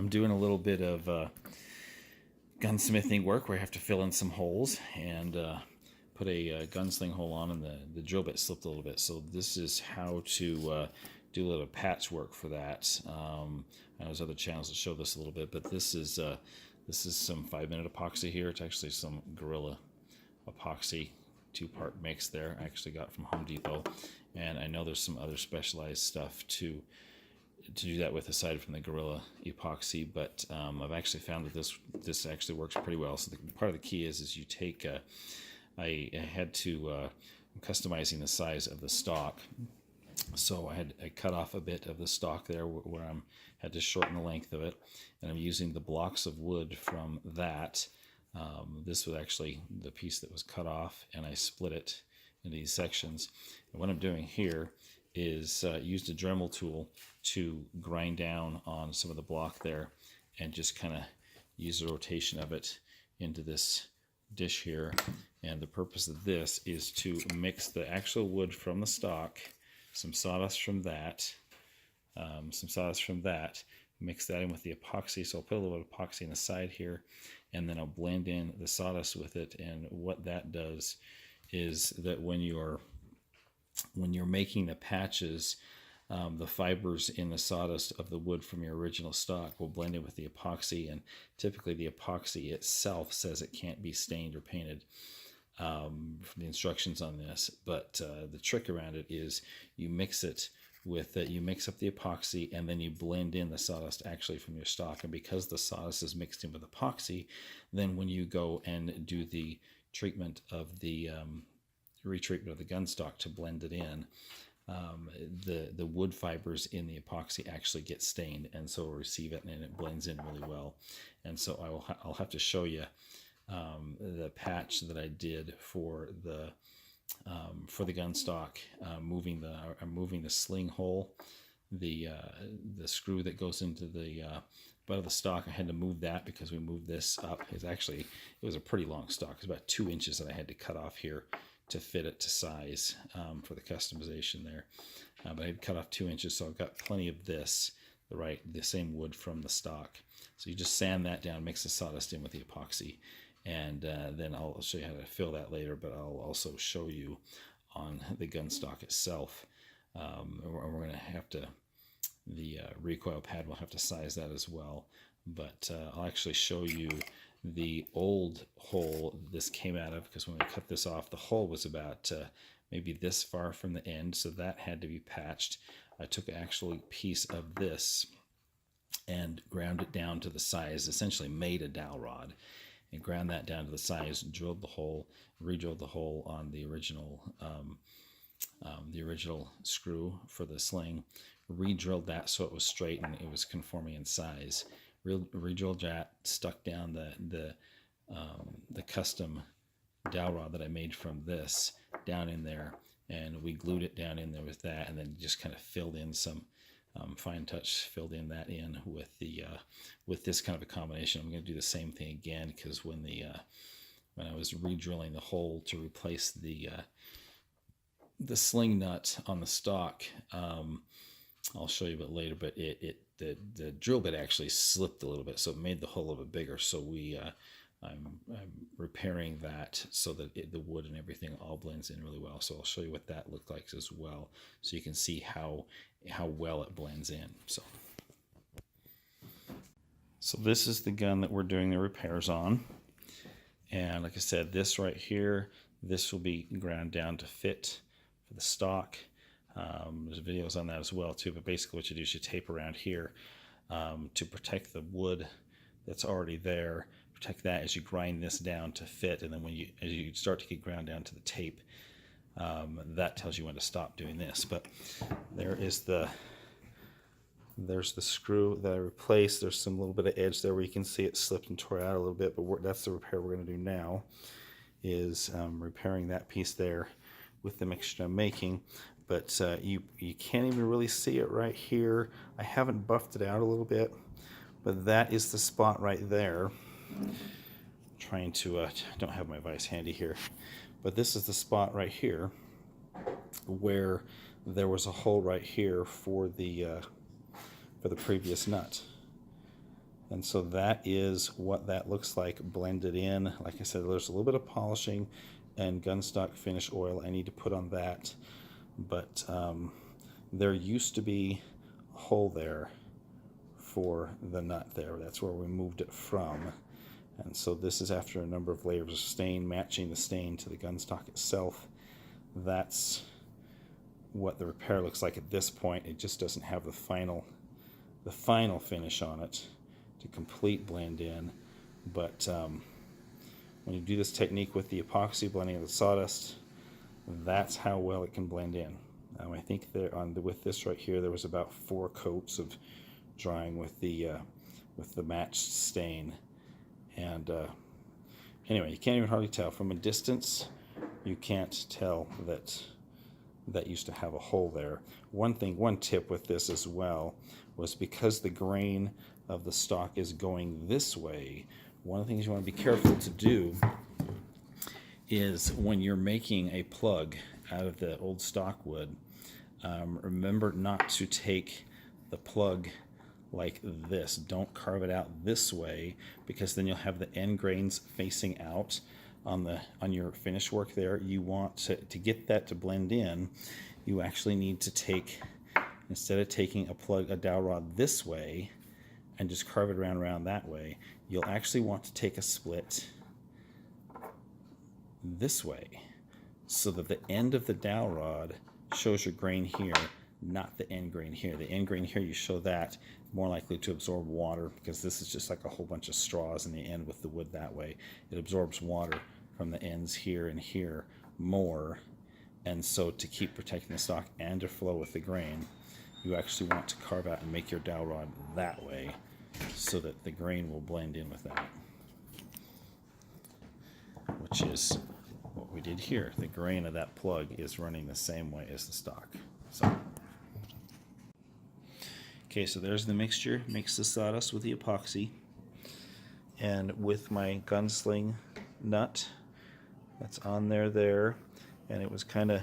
I'm doing a little bit of gunsmithing work where I have to fill in some holes and put a gunsling hole on, and the drill bit slipped a little bit. So this is how to do a little patchwork for that. I know there's other channels that show this a little bit, but this is some 5-minute epoxy here. It's actually some Gorilla epoxy 2-part mix there. I actually got from Home Depot, and I know there's some other specialized stuff to do that with aside from the Gorilla epoxy, but I've actually found that this actually works pretty well. So part of the key is you take I had to I'm customizing the size of the stock, so I cut off a bit of the stock there where I had to shorten the length of it, and I'm using the blocks of wood from that. This was actually the piece that was cut off, and I split it into these sections. And what I'm doing here is used a Dremel tool to grind down on some of the block there, and just kind of use the rotation of it into this dish here. And the purpose of this is to mix the actual wood from the stock, some sawdust from that, mix that in with the epoxy. So I'll put a little bit of epoxy on the side here, and then I'll blend in the sawdust with it. And what that does is that when you're making the patches, the fibers in the sawdust of the wood from your original stock will blend in with the epoxy, and typically the epoxy itself says it can't be stained or painted from the instructions on this. But the trick around it is you mix it with you mix up the epoxy, and then you blend in the sawdust actually from your stock. And because the sawdust is mixed in with epoxy, then when you go and do the treatment of the retreatment of the gunstock to blend it in, the wood fibers in the epoxy actually get stained, and so it'll receive it, and it blends in really well. And so I'll have to show you the patch that I did for the gunstock, moving the sling hole, the screw that goes into the butt of the stock. I had to move that because we moved this up. It was a pretty long stock. It's about 2 inches that I had to cut off here to fit it to size for the customization there. But I had cut off 2 inches, so I've got plenty of this, the same wood from the stock. So you just sand that down, mix the sawdust in with the epoxy, and then I'll show you how to fill that later, but I'll also show you on the gunstock itself. We're going to have to, the recoil pad will have to size that as well, but I'll actually show you the old hole this came out of, because when we cut this off, the hole was about maybe this far from the end, so that had to be patched. I took an actual piece of this and ground it down to the size, essentially made a dowel rod, and ground that down to the size, drilled the hole, re-drilled the hole on the original screw for the sling, re-drilled that so it was straight and it was conforming in size. Re-drilled that, stuck down the custom dowel rod that I made from this down in there, and we glued it down in there with that, and then just kind of filled in some fine touch, filled in that in with the with this kind of a combination. I'm going to do the same thing again, because when I was re-drilling the hole to replace the sling nut on the stock, I'll show you a bit later, but the drill bit actually slipped a little bit, so it made the hole a little bit bigger. So I'm repairing that so that the wood and everything all blends in really well. So I'll show you what that looked like as well, so you can see how well it blends in. So this is the gun that we're doing the repairs on, and like I said, this right here, this will be ground down to fit for the stock. There's videos on that as well too, but basically what you do is you tape around here to protect the wood that's already there. Protect that as you grind this down to fit, and then as you start to get ground down to the tape, that tells you when to stop doing this. But there's the screw that I replaced. There's some little bit of edge there where you can see it slipped and tore out a little bit, but that's the repair we're going to do now, is repairing that piece there with the mixture I'm making. But you can't even really see it right here. I haven't buffed it out a little bit, but that is the spot right there. I'm trying to I don't have my vise handy here, but this is the spot right here where there was a hole right here for the previous nut. And so that is what that looks like blended in. Like I said, there's a little bit of polishing and gunstock finish oil I need to put on that. But there used to be a hole there for the nut there. That's where we moved it from. And so this is after a number of layers of stain, matching the stain to the gunstock itself. That's what the repair looks like at this point. It just doesn't have the final finish on it to complete blend in. But when you do this technique with the epoxy blending of the sawdust, that's how well it can blend in. I think there with this right here, there was about 4 coats of drying with the matched stain. And anyway, you can't even hardly tell from a distance. You can't tell that used to have a hole there. One tip with this as well was because the grain of the stock is going this way. One of the things you want to be careful to do is when you're making a plug out of the old stock wood, remember not to take the plug like this. Don't carve it out this way, because then you'll have the end grains facing out on your finish work there. You want to get that to blend in, you actually need to take, instead of taking a dowel rod this way and just carve it around that way, you'll actually want to take a split this way, so that the end of the dowel rod shows your grain here, not the end grain here. The end grain here, you show that, more likely to absorb water, because this is just like a whole bunch of straws in the end with the wood that way. It absorbs water from the ends here and here more, and so to keep protecting the stock and to flow with the grain, you actually want to carve out and make your dowel rod that way, so that the grain will blend in with that, which is what we did here. The grain of that plug is running the same way as the stock. Okay, so there's the mixture. Mix the sawdust with the epoxy, and with my gunsling nut that's on there, and it was kind of,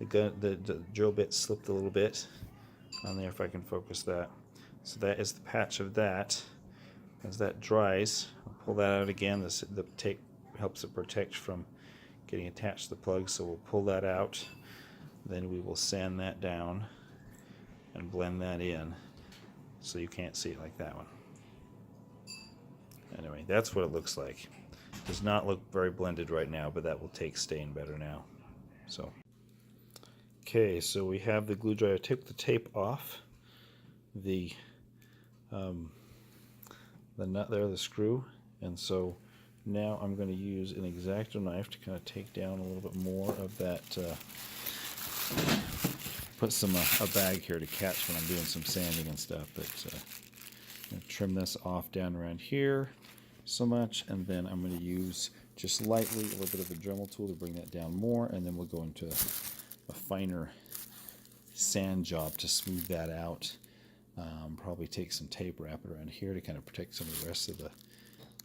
the drill bit slipped a little bit on there, if I can focus that. So that is the patch of that. As that dries, I'll pull that out again. The tape helps it protect from getting attached to the plug, so we'll pull that out. Then we will sand that down and blend that in, so you can't see it like that one. Anyway, that's what it looks like. Does not look very blended right now, but that will take stain better now. So, okay, so we have the glue dryer. Take the tape off the nut there, the screw, and so now I'm going to use an X-Acto knife to kind of take down a little bit more of that. Put a bag here to catch when I'm doing some sanding and stuff. But I'm going to trim this off down around here so much, and then I'm going to use just lightly a little bit of a Dremel tool to bring that down more, and then we'll go into a finer sand job to smooth that out. Probably take some tape, wrap it around here to kind of protect some of the rest of the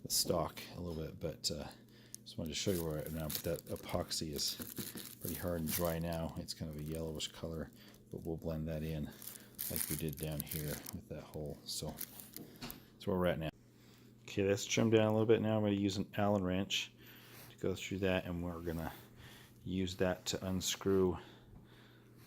stock a little bit, but just wanted to show you where I'm at. But that epoxy is pretty hard and dry now. It's kind of a yellowish color, but we'll blend that in like we did down here with that hole. So that's where we're at now. Okay, that's trimmed down a little bit now. I'm going to use an Allen wrench to go through that, and we're going to use that to unscrew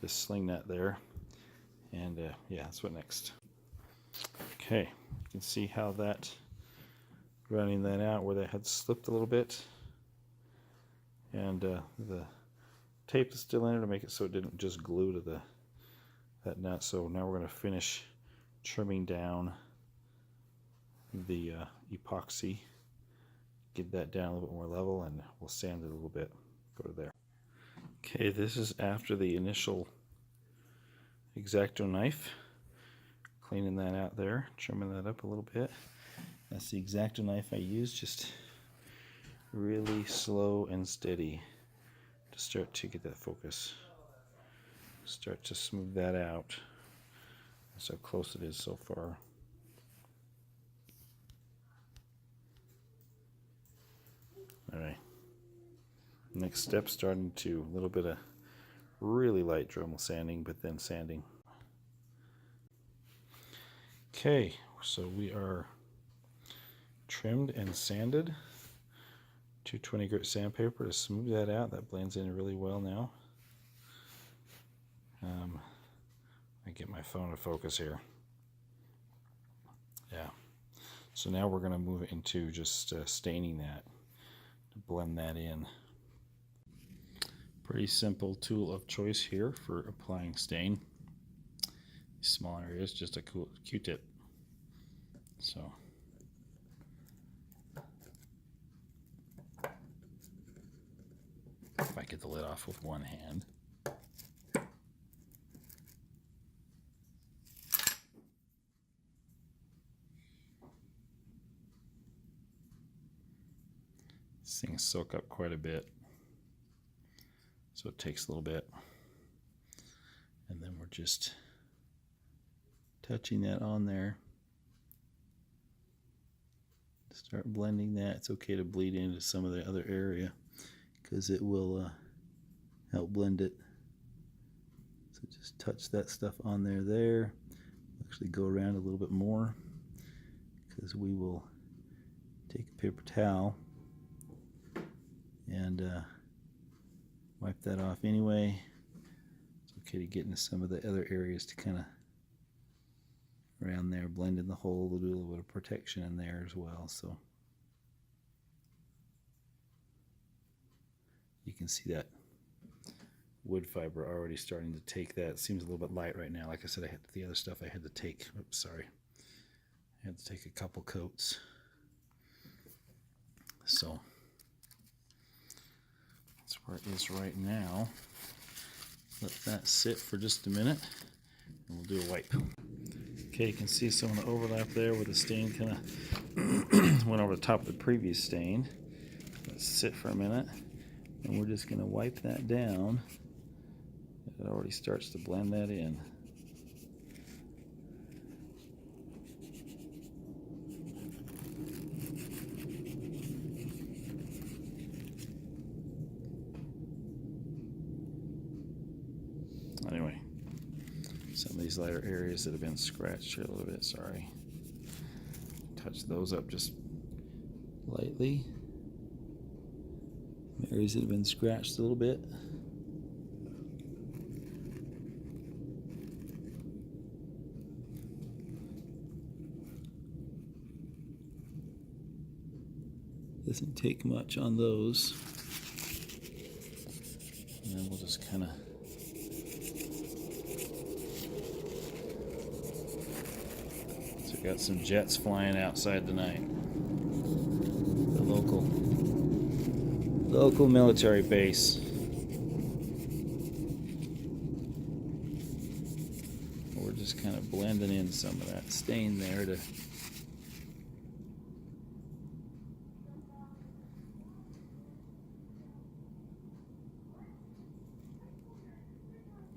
the sling nut there. And yeah, that's what next. Okay, you can see how that, running that out where that had slipped a little bit, and the tape is still in it to make it so it didn't just glue to that nut. So now we're going to finish trimming down the epoxy, get that down a little bit more level, and we'll sand it a little bit. Go to there. Okay, this is after the initial X-Acto knife, cleaning that out there, trimming that up a little bit. That's the X-Acto knife I use, just really slow and steady to start to get that focus. Start to smooth that out. That's how close it is so far. Alright. Next step, starting to a little bit of really light Dremel sanding, but then sanding. Okay, so we are trimmed and sanded. 220 grit sandpaper to smooth that out. That blends in really well now. I get my phone to focus here. Yeah. So now we're going to move into just staining that to blend that in. Pretty simple tool of choice here for applying stain. These small areas, just a cool Q-tip. So if I get the lid off with one hand. These things soak up quite a bit, so it takes a little bit. And then we're just touching that on there. Start blending that. It's okay to bleed into some of the other area because it will help blend it. So just touch that stuff on there. Actually go around a little bit more because we will take a paper towel and wipe that off anyway. It's okay to get into some of the other areas to kind of around there, blend in the hole, do a little bit of protection in there as well. So you can see that wood fiber already starting to take that. It seems a little bit light right now. Like I said, I had the other stuff I had to take. Oops, sorry. I had to take a couple coats. So that's where it is right now. Let that sit for just a minute and we'll do a wipe. Okay, you can see some of the overlap there where the stain kind of went over the top of the previous stain. Let's sit for a minute and we're just going to wipe that down. It already starts to blend that in. Anyway, some of these lighter areas that have been scratched here a little bit, sorry. Touch those up just lightly. Areas that have been scratched a little bit. Doesn't take much on those. And then we'll just kind of got some jets flying outside tonight. The local military base. We're just kind of blending in some of that stain there to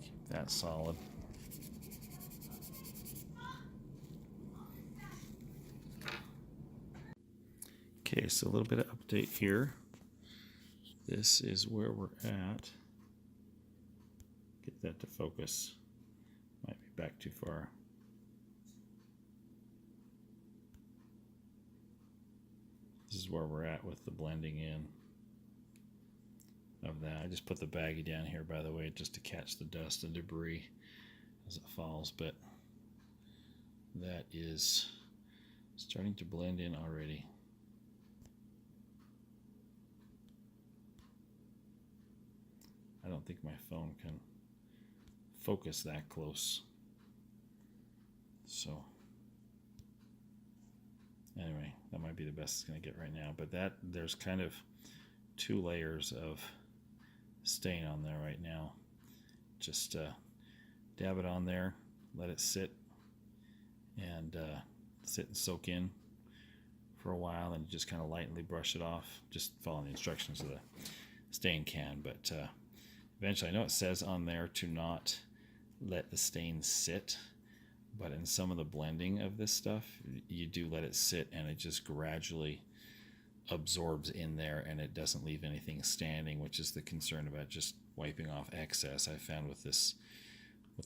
keep that solid. Okay, so a little bit of update here. This is where we're at. Get that to focus. Might be back too far. This is where we're at with the blending in of that. I just put the baggie down here, by the way, just to catch the dust and debris as it falls, but that is starting to blend in already. I don't think my phone can focus that close. So anyway, that might be the best it's going to get right now. But that there's kind of 2 layers of stain on there right now. Just dab it on there, let it sit and soak in for a while, and just kind of lightly brush it off. Just following the instructions of the stain can, but eventually, I know it says on there to not let the stain sit, but in some of the blending of this stuff, you do let it sit and it just gradually absorbs in there and it doesn't leave anything standing, which is the concern about just wiping off excess. I found with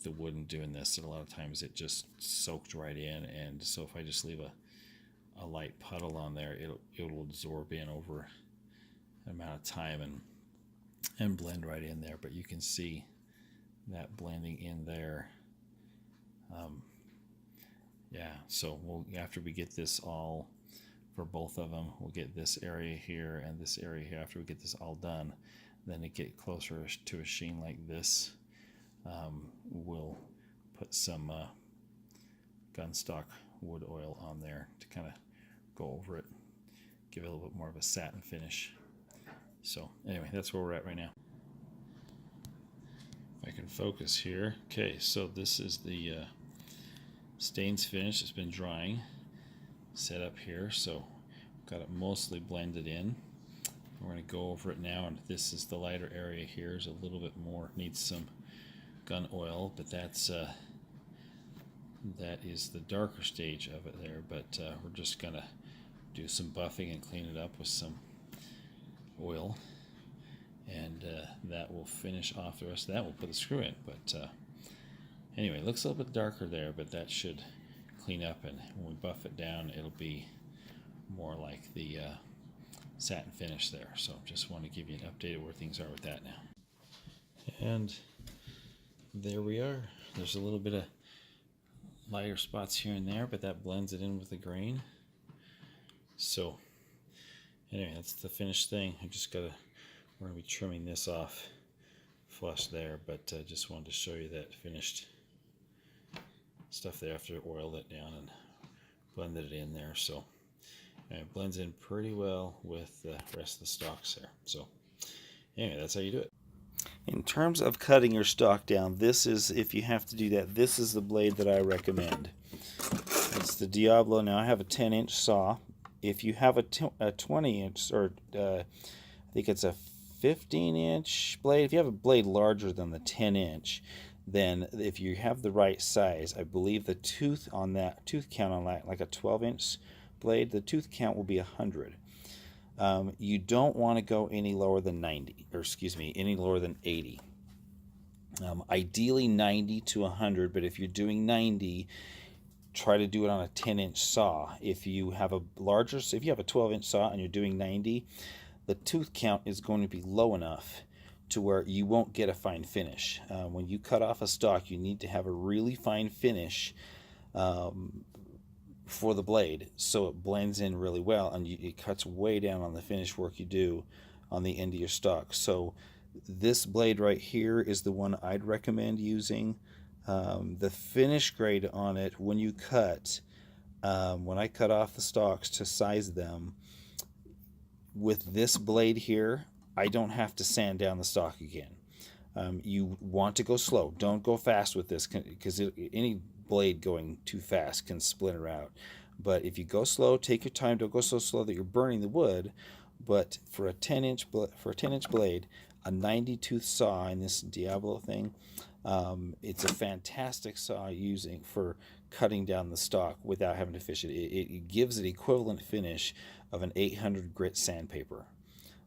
the wood and doing this, that a lot of times it just soaked right in, and so if I just leave a light puddle on there, it'll absorb in over an amount of time and blend right in there. But you can see that blending in there. Yeah, so after we get this all, for both of them, we'll get this area here and this area here. After we get this all done, then to get closer to a sheen like this, we'll put some gunstock wood oil on there to kind of go over it, give it a little bit more of a satin finish. So anyway, that's where we're at right now. If I can focus here. Okay, so this is the stains finish. It's been drying, set up here, so got it mostly blended in. We're going to go over it now, and this is the lighter area here. Is a little bit more, needs some gun oil, but that is the darker stage of it there. But we're just going to do some buffing and clean it up with some oil, and that will finish off the rest of that. We'll put the screw in, but anyway, it looks a little bit darker there, but that should clean up, and when we buff it down, it'll be more like the satin finish there. So just want to give you an update of where things are with that now. And there we are. There's a little bit of lighter spots here and there, but that blends it in with the grain. So anyway, that's the finished thing. We're going to be trimming this off flush there, but just wanted to show you that finished stuff there after I oiled it down and blended it in there. So it blends in pretty well with the rest of the stalks there. So anyway, that's how you do it. In terms of cutting your stalk down, this is, if you have to do that, this is the blade that I recommend. It's the Diablo. Now I have a 10-inch saw. If you have a 20-inch, or I think it's a 15-inch blade, if you have a blade larger than the 10-inch, then if you have the right size, I believe the tooth count on that, like a 12-inch blade, the tooth count will be 100. You don't want to go any lower than 90, or excuse me, any lower than 80. Ideally 90 to 100, but if you're doing 90, try to do it on a 10-inch saw. If you have a 12-inch saw and you're doing 90, the tooth count is going to be low enough to where you won't get a fine finish. When you cut off a stalk, you need to have a really fine finish for the blade, so it blends in really well, and it cuts way down on the finish work you do on the end of your stalk. So this blade right here is the one I'd recommend using. The finish grade on it, when you cut, when I cut off the stalks to size them, with this blade here, I don't have to sand down the stalk again. You want to go slow. Don't go fast with this, because any blade going too fast can splinter out. But if you go slow, take your time. Don't go so slow that you're burning the wood. But for a 10-inch blade, a 90-tooth saw in this Diablo thing, it's a fantastic saw using for cutting down the stalk without having to fish it. It gives an equivalent finish of an 800 grit sandpaper.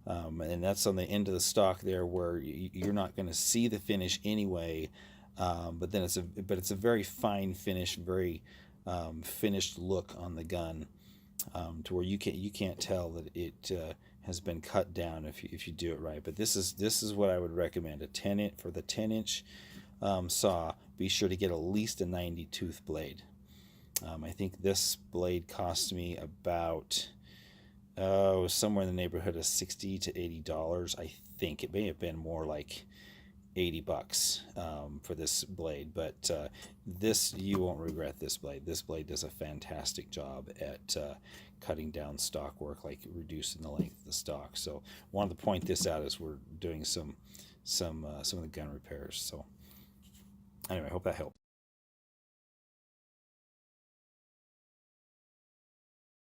And that's on the end of the stalk there, where you're not going to see the finish anyway. But then it's a very fine finish, very finished look on the gun, to where you can't tell that it has been cut down if you do it right. But this is what I would recommend. For the 10-inch saw, be sure to get at least a 90-tooth blade. I think this blade cost me about somewhere in the neighborhood of $60 to $80. I think it may have been more like $80 for this blade, but you won't regret this blade. This blade does a fantastic job at cutting down stock work, like reducing the length of the stock. So wanted to point this out as we're doing some of the gun repairs. So anyway, I hope that helped.